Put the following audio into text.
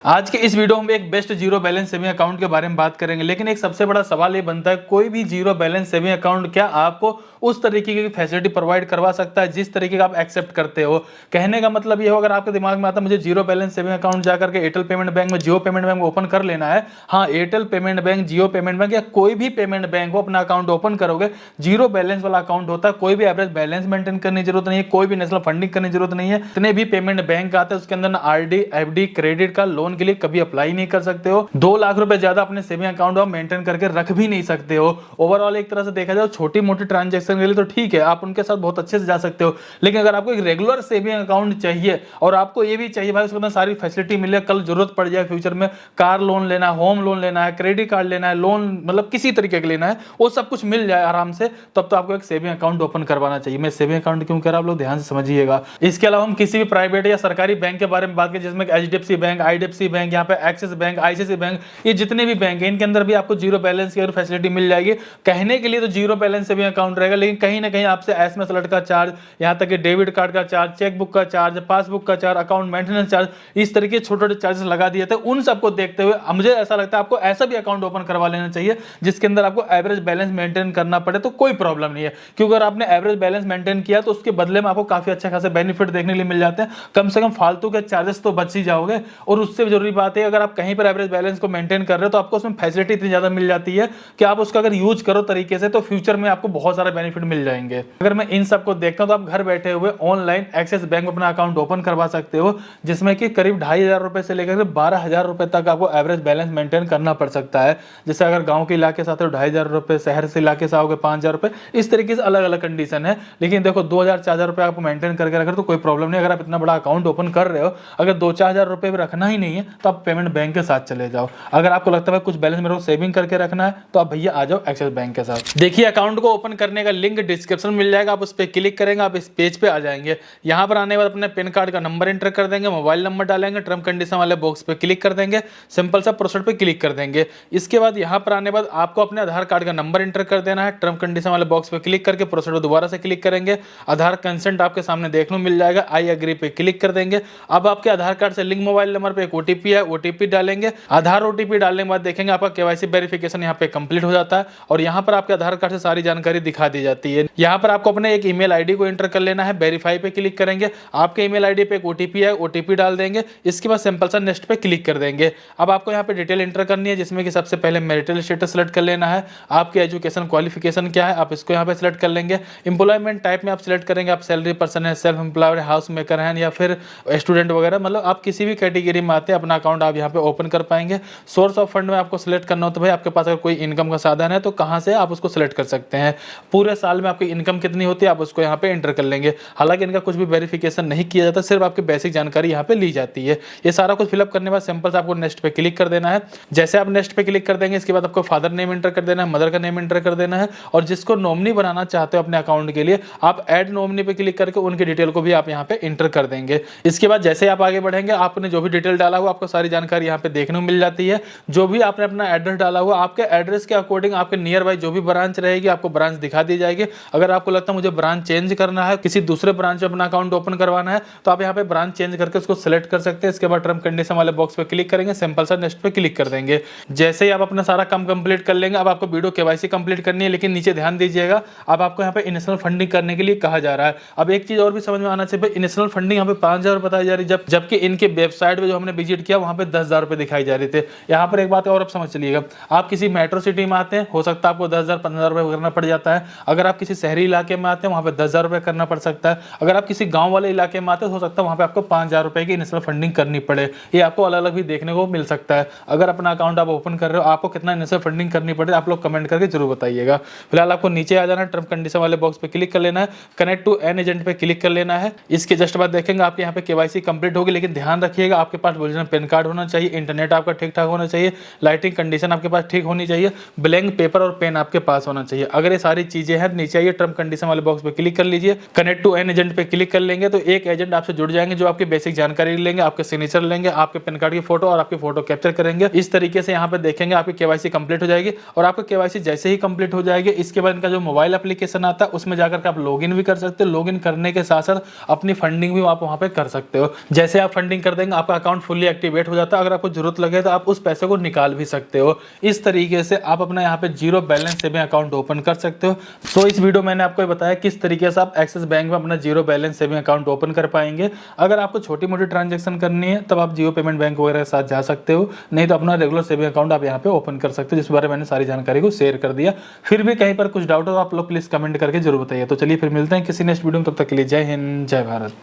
आज के इस वीडियो में एक best zero balance saving account के बारे में बात करेंगे, लेकिन एक सबसे बड़ा सवाल ये बनता है कोई भी जीरो बैलेंस सेविंग अकाउंट क्या आपको उस तरीके की फैसिलिटी प्रोवाइड करवा सकता है जिस तरीके का आप एक्सेप्ट करते हो। कहने का मतलब ये हो, अगर आपके दिमाग में आता है मुझे जीरो बैलेंस सेविंग अकाउंट जाकर के एयरटेल पेमेंट बैंक में, जियो पेमेंट बैंक में ओपन कर लेना है। हाँ, एयरटेल पेमेंट बैंक, जियो पेमेंट बैंक या कोई भी पेमेंट बैंक हो, अपना अकाउंट ओपन करोगे, जीरो बैलेंस वाला अकाउंट होता है। कोई भी एवरेज बैलेंस मेंटेन करने की जरूरत नहीं है, कोई भी नेशनल फंडिंग करने की जरूरत नहीं है। इतने भी पेमेंट बैंक आते हैं उसके अंदर ना आरडी, एफडी, क्रेडिट का लोन के लिए कभी अप्लाई नहीं कर सकते हो। 2 लाख रुपए ज्यादा अपने सेविंग अकाउंट में मेंटेन करके रख भी नहीं सकते हो। ओवरऑल एक तरह से देखा जाए छोटी मोटी ट्रांजैक्शन के लिए तो ठीक है, आप उनके साथ बहुत अच्छे से जा सकते हो, लेकिन अगर आपको एक रेगुलर सेविंग अकाउंट चाहिए और आपको ये भी चाहिए भाई उसके अंदर सारी फैसिलिटी मिले, कल जरूरत पड़ जाए फ्यूचर में, कार लोन लेना है, होम लोन लेना है, क्रेडिट कार्ड लेना है, लोन मतलब किसी तरीके का लेना है, वो सब कुछ मिल जाए आराम से, तब तो आपको एक सेविंग अकाउंट ओपन करवाना चाहिए। मैं सेविंग अकाउंट क्यों कह रहा हूं, आप लोग ध्यान से समझिएगा। इसके अलावा हम किसी भी प्राइवेट या सरकारी बैंक के बारे में बात करें, जिसमें एचडीएफसी बैंक, आईडीएफसी बैंक, यहाँ पे एक्सिस बैंक, आईसीआईसीआई बैंक, ये जितने भी बैंक हैं इनके अंदर भी आपको जीरो बैलेंस की फैसिलिटी मिल जाएगी। कहने के लिए तो जीरो बैलेंस सेविंग अकाउंट रहेगा, लेकिन कहीं ना कहीं आपसे एसएमएस अलर्ट का चार्ज, यहां तक कि डेबिट कार्ड का चार्ज, चेकबुक का चार्ज, पासबुक का चार्ज, अकाउंट मेंटेनेंस चार्ज, इस तरीके छोटे छोटे चार्जेस लगा दिए थे। उन सबको देखते हुए मुझे ऐसा लगता है आपको ऐसा भी अकाउंट ओपन करवा लेना चाहिए जिसके अंदर आपको एवरेज बैलेंस मेंटेन करना पड़े तो कोई प्रॉब्लम नहीं है, क्योंकि अगर आपने एवरेज बैलेंस मेंटेन किया तो उसके बदले में आपको काफी अच्छा खासा बेनिफिट देखने के लिए मिल जाते हैं। कम से कम फालतू के चार्जेस तो बच ही जाओगे, और उससे जरूरी बात है अगर आप कहीं पर एवरेज बैलेंस को मेंटेन कर रहे हो तो आपको उसमें फैसिलिटी इतनी ज्यादा मिल जाती है कि आप उसका अगर यूज करो तरीके से तो फ्यूचर में आपको बहुत सारे बेनिफिट मिल जाएंगे। अगर मैं इन सबको देखता हूं तो आप घर बैठे हुए ऑनलाइन एक्सिस बैंक में अपना अकाउंट ओपन करवा सकते हो, जिसमें कि करीब 2,500 रुपए से लेकर 12,000 रुपए तक आपको एवरेज बैलेंस मेंटेन करना पड़ सकता है। जैसे अगर गांव के इलाके से आते हो 2,500 रुपए, शहर से इलाके से आओगे 5,000 रुपए, इस तरीके से अलग अलग कंडीशन है। लेकिन देखो 2,000-4,000 रुपए आपको मेंटेन करके रखो तो कोई प्रॉब्लम नहीं। अगर आप इतना बड़ा अकाउंट ओपन कर रहे हो, अगर 2-4,000 रुपए भी रखना ही नहीं है तो आप पेमेंट बैंक के साथ चले जाओ। अगर आपको लगता है कुछ बैलेंस मेरे को सेविंग करके रखना है तो आप भैया आ जाओ एक्सिस बैंक के साथ। देखिए अकाउंट को ओपन करने का लिंक डिस्क्रिप्शन मिल जाएगा, आप उस पर क्लिक करेंगे, आप इस पेज पे आ जाएंगे। यहां पर आने के बाद अपने पैन कार्ड का नंबर एंटर कर देंगे, मोबाइल नंबर डालेंगे, टर्म कंडीशन वाले बॉक्स पे क्लिक कर देंगे, सिंपल सा प्रोसेस पे क्लिक कर देंगे। इसके बाद यहां पर आने के बाद आपको अपने आधार कार्ड का नंबर एंटर कर देना है, टर्म कंडीशन वाले बॉक्स पे क्लिक करके प्रोसेस पे दोबारा से क्लिक करेंगे। आधार कंसेंट आपके सामने देखने को मिल जाएगा, आई एग्री पे क्लिक कर देंगे। अब आपके आधार कार्ड से लिंक मोबाइल नंबर पे एक ओटीपी है, ओटीपी डालेंगे। आधार ओटीपी डालने के बाद देखेंगे आपका केवाईसी वेरिफिकेशन यहाँ पे कंप्लीट हो जाता है और यहाँ पर आपके आधार कार्ड से सारी जानकारी दिखा दी जाती है। यहाँ पर आपको अपने एक ईमेल आईडी को एंटर कर लेना है, वेरीफाई पे क्लिक करेंगे, आपके ईमेल आईडी पे एक ओटीपी है, ओटीपी डाल देंगे। इसके बाद सिंपल सा नेक्स्ट पे क्लिक कर देंगे। अब आपको यहाँ पे डिटेल एंटर करनी है, जिसमें कि सबसे पहले मैरिटल स्टेटस सेलेक्ट कर लेना है, आपकी एजुकेशन क्वालिफिकेशन क्या है आप इसको यहाँ पे सिलेक्ट कर लेंगे। एम्प्लॉयमेंट टाइप में आप सिलेक्ट करेंगे, आप सैलरी पर्सन है, सेल्फ एम्प्लॉयड, हाउस मेकर है या फिर स्टूडेंट वगैरह, मतलब आप किसी भी कैटेगरी में आते हैं अपना अकाउंट आप यहाँ पे ओपन कर पाएंगे। सोर्स ऑफ फंड में आपको सिलेक्ट करना हो तो भाई आपके पास अगर कोई इनकम का साधन है तो कहां से आप उसको सिलेक्ट कर सकते हैं। पूरे साल में आपकी इनकम कितनी होती है आप उसको यहाँ पे एंटर कर लेंगे। हालांकि इनका कुछ भी वेरिफिकेशन नहीं किया जाता, सिर्फ आपकी बेसिक जानकारी यहाँ पे ली जाती है। ये सारा कुछ फिलअप करने के बाद सिंपल से आपको नेक्स्ट पे क्लिक कर देना है। जैसे आप नेक्स्ट पे क्लिक कर देंगे इसके बाद आपको फादर नेम एंटर कर देना है, मदर का नेम एंटर कर देना है, और जिसको नॉमिनी बनाना चाहते हो अपने अकाउंट के लिए आप ऐड नॉमिनी पे क्लिक करके उनकी डिटेल को भी आप यहाँ पे एंटर कर देंगे। इसके बाद जैसे आप आगे बढ़ेंगे आपने जो भी डिटेल डाला हुआ आपको सारी जानकारी यहाँ पे देखने को मिल जाती है। जो भी आपने अपना एड्रेस डाला हुआ आपके एड्रेस के अकॉर्डिंग आपके नियर बाई जो भी ब्रांच रहेगी आपको ब्रांच दिखा दी जाएगी। अगर आपको लगता है मुझे ब्रांच चेंज करना है, किसी दूसरे ब्रांच में अपना अकाउंट ओपन करवाना है तो आप यहाँ पे ब्रांच चेंज करके उसको सिलेक्ट कर सकते हैं। इसके बाद टर्म कंडीशन वाले बॉक्स पे क्लिक करेंगे, सिंपल सा नेक्स्ट पे क्लिक कर देंगे। जैसे ही आप अपना सारा काम कंप्लीट कर लेंगे, अब आपको वीडियो केवाईसी कंप्लीट करनी है, लेकिन नीचे ध्यान दीजिएगा अब आपको यहाँ पे इनिशियल फंडिंग करने के लिए कहा जा रहा है। अब एक चीज और भी समझ में आना चाहिए, इनिशियल फंडिंग यहाँ पे 5,000 बताई जा रही है, जबकि इनके वेबसाइट पे जो हमने विजिट किया वहां पे 10,000 रुपए दिखाई जा रहे थे। यहाँ पर एक बात और आप समझ चलिएगा, आप किसी मेट्रो सिटी में आते हैं हो सकता है आपको 10,000-15,000 रुपए करना पड़ जाता है। अगर आप किसी शहरी इलाके में आते हैं वहां पे 10,000 रुपए करना पड़ सकता है। अगर आप किसी गांव वाले इलाके में आते हैं हो सकता है वहां पे आपको 5,000 रुपए की इनिशियल फंडिंग करनी पड़े। ये आपको अलग अलग भी देखने को मिल सकता है। अगर अपना अकाउंट आप ओपन कर रहे हो आपको कितना इनिशियल फंडिंग करनी पड़े आप लोग कमेंट करके जरूर बताइएगा। फिलहाल आपको नीचे आ जाना है, टर्म कंडीशन वाले बॉक्स पे क्लिक कर लेना है, कनेक्ट टू एन एजेंट पे क्लिक कर लेना है। इसके जस्ट बाद देखेंगे आपके यहाँ पे केवाईसी कंप्लीट होगी, लेकिन ध्यान रखिएगा आपके पास ओरिजिनल पैन कार्ड होना चाहिए, इंटरनेट आपका ठीक ठाक होना चाहिए, लाइटिंग कंडीशन आपके पास ठीक होनी चाहिए, ब्लैंक पेपर और पेन आपके पास होना चाहिए। अगर ये सारी चीजें हैं नीचे आइए टर्म कंडीशन वाले बॉक्स पे क्लिक कर लीजिए, कनेक्ट टू एन एजेंट पे क्लिक कर लेंगे तो एक एजेंट आपसे जुड़ जाएंगे जो आपकी बेसिक जानकारी लेंगे, आपके सिग्नेचर लेंगे, आपके पैन कार्ड की फोटो और आपकी फोटो कैप्चर करेंगे। इस तरीके से यहाँ पे देखेंगे आपकी केवाईसी कंप्लीट हो जाएगी। और आपकी केवाईसी जैसे ही कंप्लीट हो जाएगी इसके बाद इनका जो मोबाइल एप्लीकेशन आता है उसमें जाकर के आप लॉगिन भी कर सकते हो। लॉगिन करने के साथ साथ अपनी फंडिंग भी आप वहां पे कर सकते हो। जैसे आप फंडिंग कर देंगे आपका अकाउंट फुल्ली एक्टिवेट हो जाता है। अगर आपको जरूरत लगे तो आप उस पैसे को निकाल भी सकते हो। इस तरीके से आप अपना यहाँ पे zero balance saving account open कर सकते हो। तो इस वीडियो मैंने आपको बताया किस तरीके से आप एक्सिस बैंक में अपना zero balance saving account open कर पाएंगे। अगर आपको छोटी मोटी ट्रांजेक्शन करनी है तब आप जियो पेमेंट बैंक वगैरह के साथ जा सकते हो, नहीं तो अपना रेगुलर सेविंग अकाउंट आप यहाँ पे ओपन कर सकते हो, जिस बारे में मैंने सारी जानकारी को शेयर कर दिया। फिर भी कहीं पर कुछ डाउट हो तो आप लोग प्लीज कमेंट करके जरूर बताइए। तो चलिए फिर मिलते हैं किसी नेक्स्ट वीडियो में, तब तक के लिए जय हिंद जय भारत।